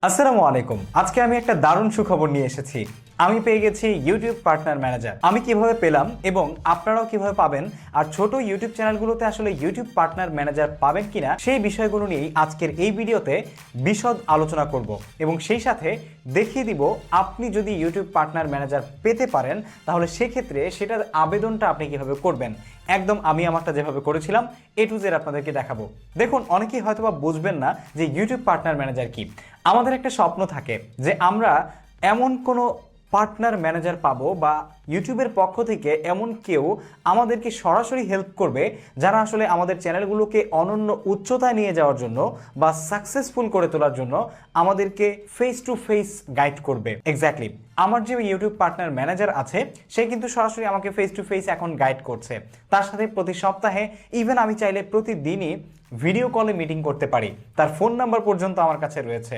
আসসালামু আলাইকুম। আজকে আমি একটা দারুণ সুখবর নিয়ে এসেছি। আমি পেয়ে গেছি ইউটিউব পার্টনার ম্যানেজার। আমি কিভাবে পেলাম এবং আপনারাও কিভাবে পাবেন, আর ছোট ইউটিউব চ্যানেলগুলোতে আসলে ইউটিউব পার্টনার ম্যানেজার পাবেন কিনা সেই বিষয়গুলো নিয়েই আজকের এই ভিডিওতে বিশদ আলোচনা করব এবং সেই সাথে দেখিয়ে দিব আপনি যদি ইউটিউব পার্টনার ম্যানেজার পেতে পারেন তাহলে সেক্ষেত্রে সেটার আবেদনটা আপনি কিভাবে করবেন। একদম আমি আমারটা যেভাবে করেছিলাম এ টু জেড আপনাদেরকে দেখাবো। দেখুন, অনেকেই হয়তোবা বুঝবেন না যে ইউটিউব পার্টনার ম্যানেজার কি। আমাদের একটা স্বপ্ন থাকে যে আমরা এমন কোনো পার্টনার ম্যানেজার পাবো বা ইউটিউবের পক্ষ থেকে এমন কেউ আমাদেরকে সরাসরি হেল্প করবে যারা আসলে আমাদের চ্যানেলগুলোকে অনন্য উচ্চতায় নিয়ে যাওয়ার জন্য বা সাকসেসফুল করে তোলার জন্য আমাদেরকে ফেস টু ফেস গাইড করবে। এক্স্যাক্টলি, আমার যে ইউটিউব পার্টনার ম্যানেজার আছে সে কিন্তু সরাসরি আমাকে ফেস টু ফেস এখন গাইড করছে। তার সাথে প্রতি সপ্তাহে ইভেন আমি চাইলে প্রতিদিনই ভিডিও কলে মিটিং করতে পারি। তার ফোন নাম্বার পর্যন্ত আমার কাছে রয়েছে।